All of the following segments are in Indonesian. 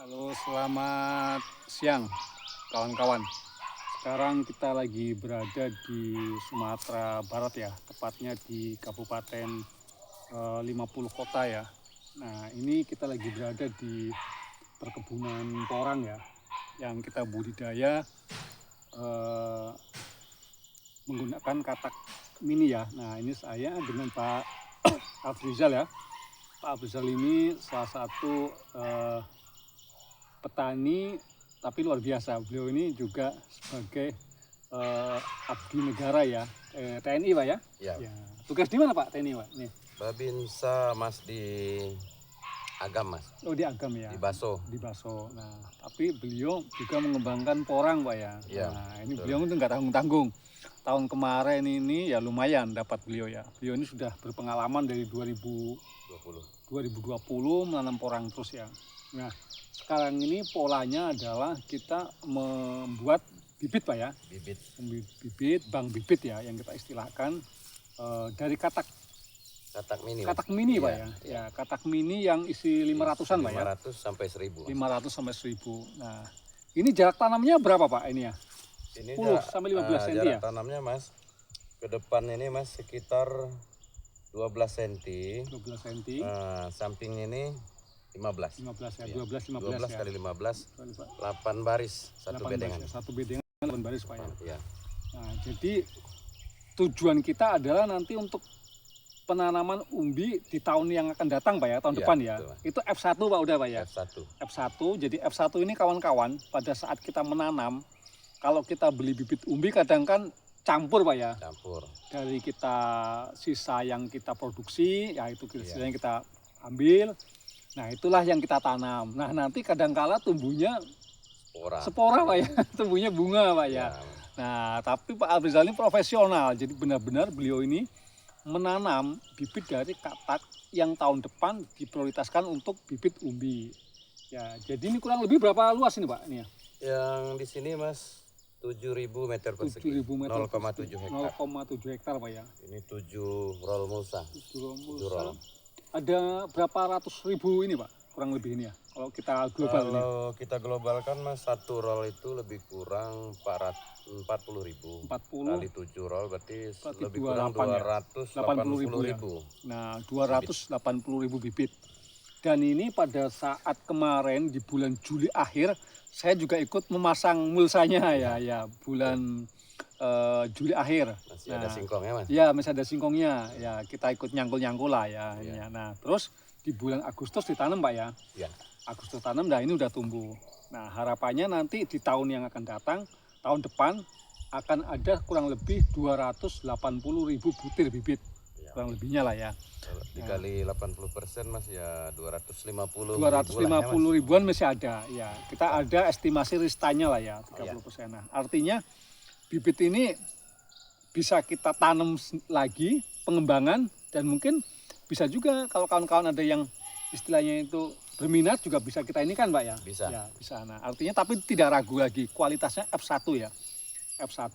Halo, selamat siang kawan-kawan. Sekarang kita lagi berada di Sumatera Barat ya, tepatnya di Kabupaten 50 kota ya. Nah, ini kita lagi berada di perkebunan porang ya, yang kita budidaya eh, menggunakan katak mini ya. Nah, ini saya dengan Pak Afrizal ya. Pak Afrizal ini salah satu petani tapi luar biasa. Beliau ini juga sebagai abdi negara ya, TNI Pak ya. Ya, Ya. Tugas di mana Pak TNI Pak? Nih. Babinsa Mas di Agam Mas, Oh di Agam ya. di Baso. Di Baso. Nah tapi beliau juga mengembangkan porang Pak ya. Ya, Nah ini betul. beliau itu nggak tanggung-tanggung. Tahun kemarin ini ya lumayan dapat beliau ya. Beliau ini sudah berpengalaman dari 2020 menanam porang terus ya. Nah sekarang ini polanya adalah kita membuat bibit Pak ya. Bibit Bank bibit ya yang kita istilahkan dari katak katak mini mini Mas. Pak ya. Ya, katak mini yang isi 500-an Pak ya. 500 sampai 1000. 500 sampai 1000. Nah, ini jarak tanamnya berapa Pak ini ya? Ini 10 sampai 15 cm ya. jarak tanamnya Mas, ke depan ini Mas sekitar 12 cm. 12 cm. Samping ini 15. 15 ya, Ya. 12 15 12 ya. kali 15, 8 baris, satu 8 bedengan. baris, satu bedengan 8 baris Pak ya. Ya. Nah, jadi tujuan kita adalah nanti untuk penanaman umbi di tahun yang akan datang Pak ya, tahun Ya, depan ya. betul. Itu F1 Pak udah Pak ya. F1. F1. Jadi F1 ini kawan-kawan pada saat kita menanam, kalau kita beli bibit umbi kadang kan campur Pak ya. Campur. Dari kita sisa yang kita produksi, ya itu sisa yang kita ambil. Nah, itulah yang kita tanam. Nah, nanti kadangkala tumbuhnya spora Pak ya, tumbuhnya bunga Pak ya. Nah, tapi Pak Afrizal ini profesional. Jadi benar-benar beliau ini menanam bibit dari katak yang tahun depan diprioritaskan untuk bibit umbi. Ya, jadi ini kurang lebih berapa luas ini Pak? Ini ya. Yang di sini Mas 7.000 meter persegi. 7.000 meter 0,7 hektar. 0,7 hektar Pak ya. Ini 7 roll mulsa. 7 roll mulsa. 7 roll. Ada berapa ratus ribu ini Pak? Kurang lebih ini ya. Kalau kita global ini. Kalau kita globalkan Mas, satu roll itu lebih kurang 40.000. 40 kali 7 roll berarti lebih 28 kurang ya. 280.000. Nah, 280.000 bibit. Dan ini pada saat kemarin di bulan Juli akhir saya juga ikut memasang mulsanya ya bulan Juli akhir. Masih ada singkongnya Mas? Ya masih ada singkongnya. Ya kita ikut nyangkul-nyangkul lah ya. Nah terus di bulan Agustus ditanam Pak ya. Ya. Agustus tanam, nah ini udah tumbuh. Nah harapannya nanti di tahun yang akan datang, tahun depan akan ada kurang lebih 280.000 butir bibit. Kurang lebihnya lah ya. Dikali 80% Mas ya 250 ribuan masih ada ya. Kita ada estimasi ristanya lah ya 30%. Nah, artinya bibit ini bisa kita tanam lagi pengembangan dan mungkin bisa juga kalau kawan-kawan ada yang istilahnya itu berminat juga bisa kita ini kan Pak ya. Bisa. Ya, bisa. Nah, artinya tapi tidak ragu lagi kualitasnya F1 ya. F1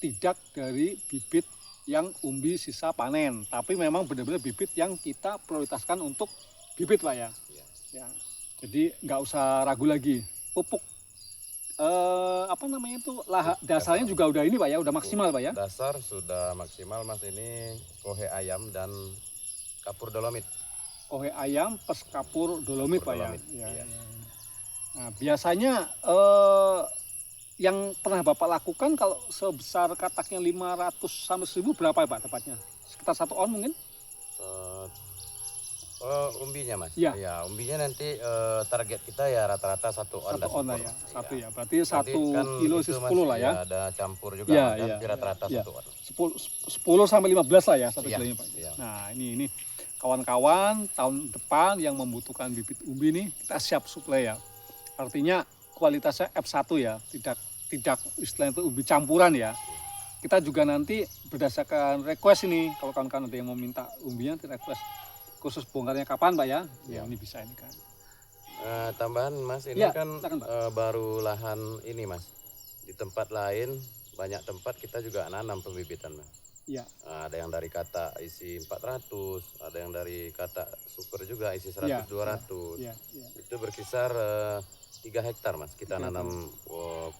tidak dari bibit yang umbi sisa panen, tapi memang benar-benar bibit yang kita prioritaskan untuk bibit Pak ya. Ya. Jadi nggak usah ragu lagi. Pupuk apa namanya itu dasarnya juga udah ini Pak ya, udah maksimal Pak ya. Dasar sudah maksimal Mas, ini kohe ayam dan kapur dolomit. Kohe ayam plus kapur dolomit Pak ya. Ya. Nah, biasanya yang pernah Bapak lakukan kalau sebesar kataknya 500 sampai 1000 berapa ya Pak tepatnya? Sekitar 1 on mungkin? Umbinya Mas? Ya. Ya, umbinya nanti target kita ya rata-rata 1 on. 1 on lah ya, satu ya. Berarti 1 kan kilo isi 10 lah ya. Ada campur juga ya, rata-rata 1 on. 10 sampai 15 lah ya satu kilonya Pak. Ya. Nah ini kawan-kawan tahun depan yang membutuhkan bibit umbi nih kita siap suplai ya. Artinya kualitasnya F1 ya, tidak istilahnya itu umbi campuran ya. Kita juga nanti berdasarkan request ini, kalau kawan-kawan ada yang mau minta umbinya, request khusus bongkarnya kapan Pak ya? Ya ini bisa ini kan. Tambahan Mas, ini kan baru lahan ini Mas. Di tempat lain, banyak tempat kita juga nanam pembibitan Mas. Ya, Ada yang dari kata isi 400, ada yang dari kata super juga isi ya, 100 200. ya, ya. Itu berkisar 3 hektar Mas. Kita 3 hektar. nanam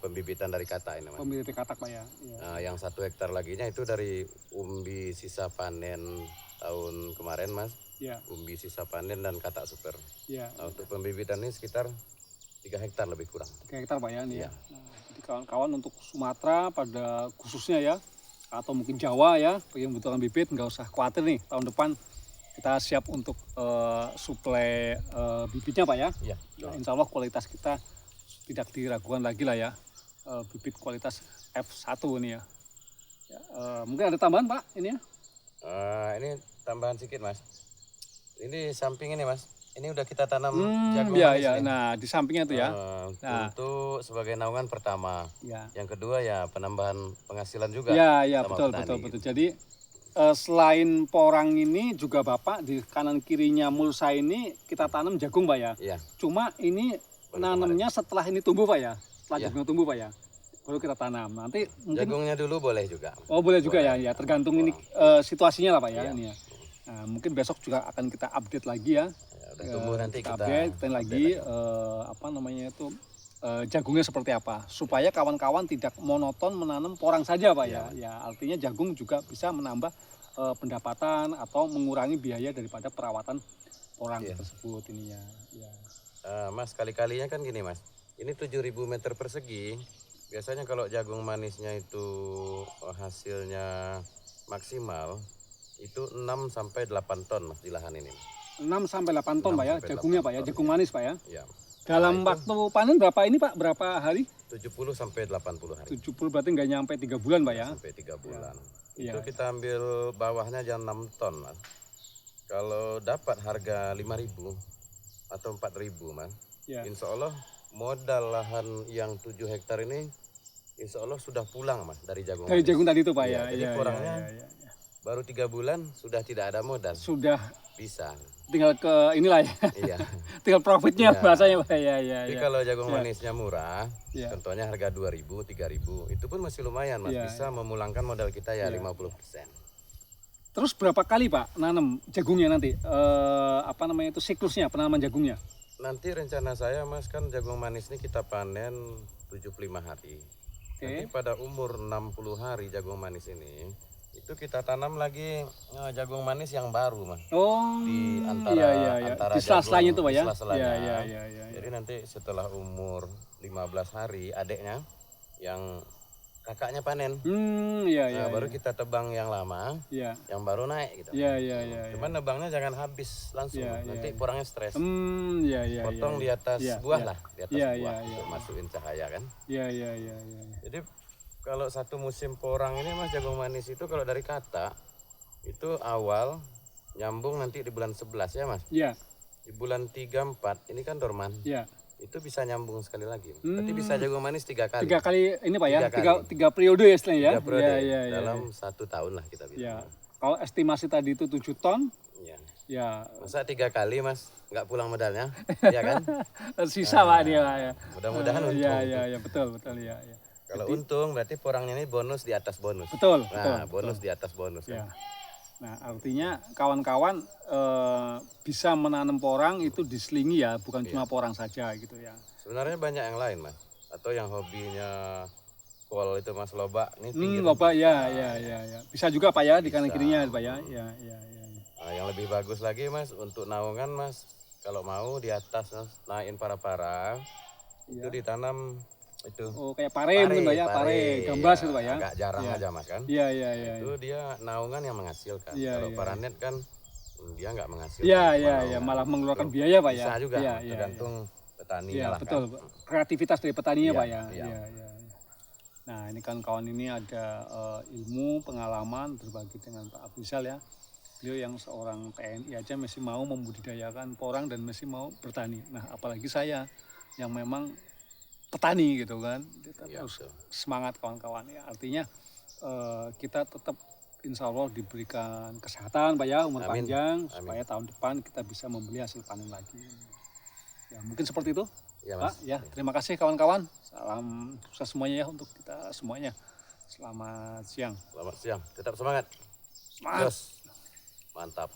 pembibitan dari kata ini Mas. Pemilik katak Pak ya. Ya, Yang 1 hektar laginya itu dari umbi sisa panen tahun kemarin Mas. ya, Umbi sisa panen dan kata super. ya. Nah, untuk pembibitan ini sekitar 3 hektar lebih kurang. 3 hektar Pak ya ini ya. Iya. Nah, jadi kawan-kawan untuk Sumatera pada khususnya ya, atau mungkin Jawa ya, yang membutuhkan bibit nggak usah khawatir nih, tahun depan kita siap untuk suplai bibitnya Pak ya. Iya. Nah, insya Allah kualitas kita tidak diragukan lagi lah ya, bibit kualitas F1 ini ya. Ya, mungkin ada tambahan Pak ini ya? Ini tambahan sedikit Mas. Ini samping ini Mas. Ini udah kita tanam jagung Ya, manis ya. nih. Nah di sampingnya tuh ya. Nah. Untuk sebagai naungan pertama. Ya, Yang kedua ya penambahan penghasilan juga. ya, ya, sama betul, petani betul, gitu. betul. Jadi selain porang ini juga Bapak di kanan kirinya mulsa ini kita tanam jagung Pak ya. Iya. Cuma ini Baru nanamnya setelah ini tumbuh Pak ya. Setelah Iya. jagungnya tumbuh Pak ya. Baru kita tanam. Nanti mungkin Jagungnya dulu boleh juga. oh boleh juga Boleh. ya, ya tergantung ini situasinya lah Pak ya Iya. ini ya. Nah, mungkin besok juga akan kita update lagi ya. Ya, udah tumbuh nanti kita update lagi apa namanya itu jagungnya seperti apa supaya kawan-kawan tidak monoton menanam porang saja Pak ya. Ya artinya jagung juga bisa menambah pendapatan atau mengurangi biaya daripada perawatan porang tersebut ini ya. Ya. Mas kali-kalinya kan gini Mas. Ini 7.000 meter persegi. Biasanya kalau jagung manisnya itu hasilnya maksimal itu 6 sampai 8 ton Mas di lahan ini. 6 sampai 8 ton 6 Pak ya, sampai jagungnya 8 Pak ya, ton, jagung ya. manis Pak ya. Iya. Dalam Nah, waktu panen berapa ini Pak? Berapa hari? 70 sampai 80 hari. 70 berarti nggak nyampe 3 bulan Pak ya. Sampai 3 bulan. Ya. Itu Ya. kita ambil bawahnya aja 6 ton Mas. Kalau dapat harga 5.000 atau 4.000 Mas. Ya. Insya Allah modal lahan yang 7 hektar ini insya Allah sudah pulang Mas dari jagung. Dari manis. jagung tadi itu Pak Iya, ya. jadi Ya, porangnya ya, ya, ya. baru 3 bulan sudah tidak ada modal. Sudah Bisa. tinggal ke inilah ya. Iya. Tinggal profitnya Iya. bahasanya Pak ya. Ya, Tapi ya. kalau jagung manisnya murah, Ya. contohnya harga 2.000, 3.000, itu pun masih lumayan Mas. Iya, Bisa memulangkan modal kita ya Iya. 50%. Terus berapa kali Pak nanam jagungnya nanti? Apa namanya itu siklusnya penanaman jagungnya? Nanti rencana saya Mas kan jagung manis ini kita panen 75 hari. Nanti pada umur 60 hari jagung manis ini itu kita tanam lagi jagung manis yang baru Mas. Oh, Di antara iya. antara Di sela-selanya jagung, itu Pak di ya? sela-selanya. Iya. Jadi nanti setelah umur 15 hari adiknya yang kakaknya panen. Iya. Baru kita tebang yang lama, Iya. yang baru naik gitu. Iya. Cuman nebangnya jangan habis langsung, Iya, nanti iya. porangnya stres. Iya. Potong di atas Iya, buah iya. lah, di atas Iya, buah, iya. untuk masukin cahaya kan. Iya. Jadi kalau satu musim porang ini Mas jagung manis itu kalau dari kata itu awal nyambung nanti di bulan 11 ya Mas. Iya. Di bulan 3, 4 ini kan dorman. Iya. Itu bisa nyambung sekali lagi. Berarti bisa jagung manis 3 kali. 3 kali ini Pak ya? Tiga 3 periode ya istilahnya ya? 3 periode. Iya. Dalam 1 tahun lah kita bilang. Ya. Kalau estimasi tadi itu 7 ton, Iya. ya Masa 3 kali Mas nggak pulang modalnya, ya kan? sisa Pak dia ya. Mudah-mudahan untung. Iya, betul ya. Kalau untung berarti porangnya ini bonus di atas bonus. Betul. Bonus di atas bonus. Ya. Kan? Nah, artinya kawan-kawan bisa menanam porang itu diselingi ya, bukan cuma porang saja gitu ya. Sebenarnya banyak yang lain Mas. Atau yang hobinya kol itu Mas loba ini pinggir. Loba ya. Bisa juga Pak ya di kanan kirinya Pak ya. Ya. Yang lebih bagus lagi Mas untuk naungan Mas, kalau mau di atas Mas, naikin para-para itu ditanam itu. Oh kayak pare mungkin Pak ya, pare gambas gitu Pak ya. Agak jarang aja Mas kan. Iya. Itu dia naungan yang menghasilkan. Kalau paranet kan dia nggak menghasilkan. Iya, malah mengeluarkan biaya Pak ya. Bisa juga, tergantung petaninya lah kan. Betul, kreativitas dari petaninya Pak ya. Iya. Nah ini kan kawan ini ada ilmu, pengalaman berbagi dengan Pak Afrizal ya. Beliau yang seorang TNI aja masih mau membudidayakan porang dan masih mau bertani. Nah apalagi saya yang memang petani gitu kan. Kita harus semangat kawan-kawan ya. Artinya kita tetap insya Allah diberikan kesehatan Pak ya, umur panjang. Supaya tahun depan kita bisa membeli hasil panen lagi. Ya mungkin seperti itu ya, Pak. Ya terima kasih kawan-kawan. Salam sukses semuanya ya untuk kita semuanya. Selamat siang. Selamat siang. Tetap semangat. Semangat. Terus. Mantap.